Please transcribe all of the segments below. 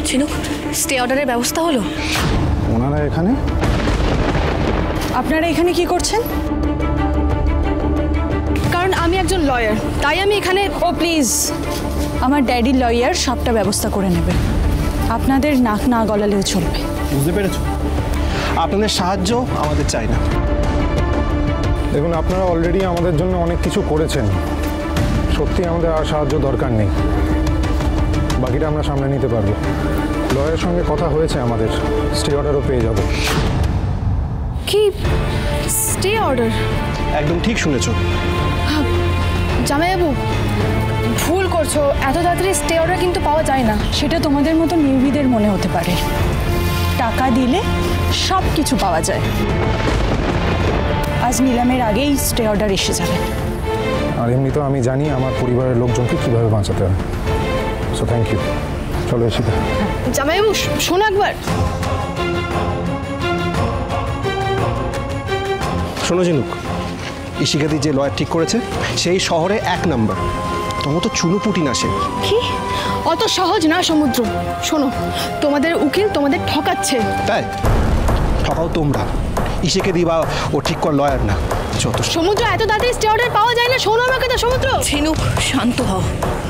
ঝিনুক, স্টে অর্ডারের ব্যবস্থা হলো? ওনারা এখানে? আপনারা এখানে কি করছেন? কারণ আমি একজন লয়ার, তাই আমি এখানে। ও প্লিজ, আমার ড্যাডির লয়ার সবটা ব্যবস্থা করে নেবে, আপনাদের নাক না গলালেও চলবে। বুঝতে পেরেছো? আপনাদের সাহায্য আমাদের চাই না। দেখুন, আপনারা অলরেডি আমাদের জন্য অনেক কিছু করেছেন, সত্যি আমাদের আর সাহায্য দরকার নেই। বাকিটা আমরা সামনে নিতে পারবো। লয়ারের সঙ্গে কথা হয়েছে আমাদের, স্টে অর্ডারও পেয়ে যাব। কি স্টে অর্ডার? একদম ঠিক শুনেছো জামাইবাবু, ভুল করছো, এত তাড়াতাড়ি স্টে অর্ডার কিন্তু পাওয়া যায় না। সেটা তোমাদের মতো নির্ভীদের মনে হতে পারে, টাকা দিলে সব কিছু পাওয়া যায়। আজ নিলামের আগেই স্টে অর্ডার এসে যাবে। আর এমনি তো আমি জানি আমার পরিবারের লোকজনকে কিভাবে বাঁচাতে হয়। So thank you. চলো এসিতে। জামাইবাবু শোনো একবার। শোনো ঝিনুক, ইশিকাদি যে লয়ার ঠিক করেছে সেই শহরে 1 নম্বর। তোমার তো চুনোপুটি না সে। কি? অত সহজ না সমুদ্র। শোনো, তোমাদের উকিল তোমাদের ঠকাচ্ছে। তাই ঠকাও তোমরা, ইশিকাদি বা ও ঠিক কর লয়ার না। সমুদ্র, এত তাড়াতাড়ি স্টে অর্ডার পাওয়া যায় না। শোনো আমাকে তো সমুদ্র। ঝিনুক, শান্ত হও।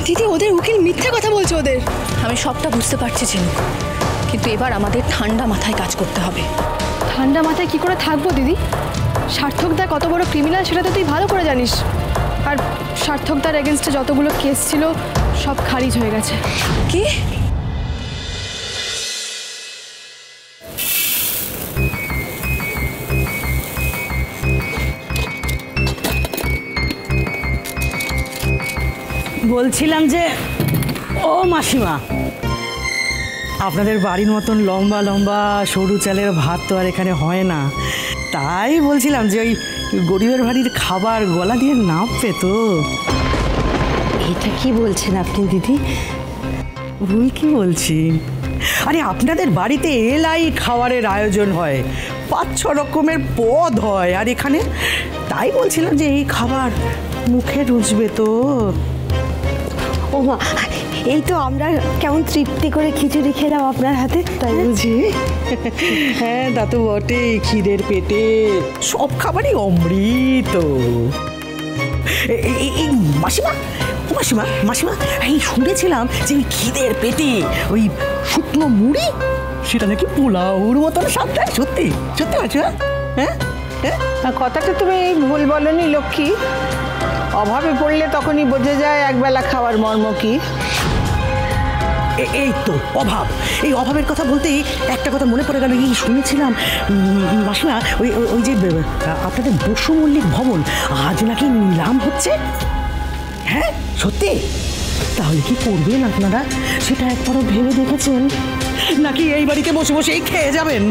দিদি, ওদের উকিল মিথ্যে কথা বলছে ওদের। আমি সবটা বুঝতে পারছি ঝিনুক, কিন্তু এবার আমাদের ঠান্ডা মাথায় কাজ করতে হবে। ঠান্ডা মাথায় কি করে থাকবো দিদি? সার্থকদা কত বড় ক্রিমিনাল সেটা তো তুই ভালো করে জানিস। আর সার্থকদার এগেনস্টে যতগুলো কেস ছিল সব খারিজ হয়ে গেছে। কি? বলছিলাম যে, ও মাসিমা, আপনাদের বাড়ির মতন লম্বা লম্বা সরু চালের ভাত তো আর এখানে হয় না। তাই বলছিলাম যে ওই গরিবের বাড়ির খাবার গলা দিয়ে নামবে তো। এটা কি বলছেন আপনি দিদি? ভুল কি বলছি? আরে আপনাদের বাড়িতে এলাই খাবারের আয়োজন হয়, 5-6 রকমের পদ হয়, আর এখানে তাই বলছিলাম যে এই খাবার মুখে রুচবে তো। ও মা, এই তো আমরা কেমন তৃপ্তি করে খিচুড়ি খেলাম আপনার হাতে, তাই বুঝি? হ্যাঁ, তা তো বটে, খিদের পেটে সব খাবারই অমৃত। এই মাসিমা, ও মাসিমা, মাসিমা, এই শুনেছিলাম যে ওই খিদের পেটে ওই শুকনো মুড়ি সেটা নাকি পোলাওর মতন স্বাদ দেয়। সত্যি সত্যি মাসিমা? হ্যাঁ হ্যাঁ, কথাটা তুমি ভুল বলনি লক্ষ্মী। অভাবে পড়লে তখনই বোঝা যায় একবেলা খাওয়ার মর্ম কি। এই তো অভাব, এই অভাবের কথা বলতেই একটা কথা মনে পড়ে গেল। এই শুনেছিলাম মাসিমা, ওই ওই যে আপনাদের বসু মল্লিক ভবন আজ নাকি নিলাম হচ্ছে। হ্যাঁ সত্যি? তাহলে কি করবেন আপনারা, সেটা একবারও ভেবে দেখেছেন? নাকি এই বাড়িতে বসে বসেই খেয়ে যাবেন?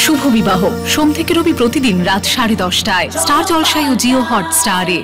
শুভ বিবাহ সোম থেকে রবি প্রতিদিন রাত 10:30টায় স্টার জলসায় ও জিও হটস্টারে।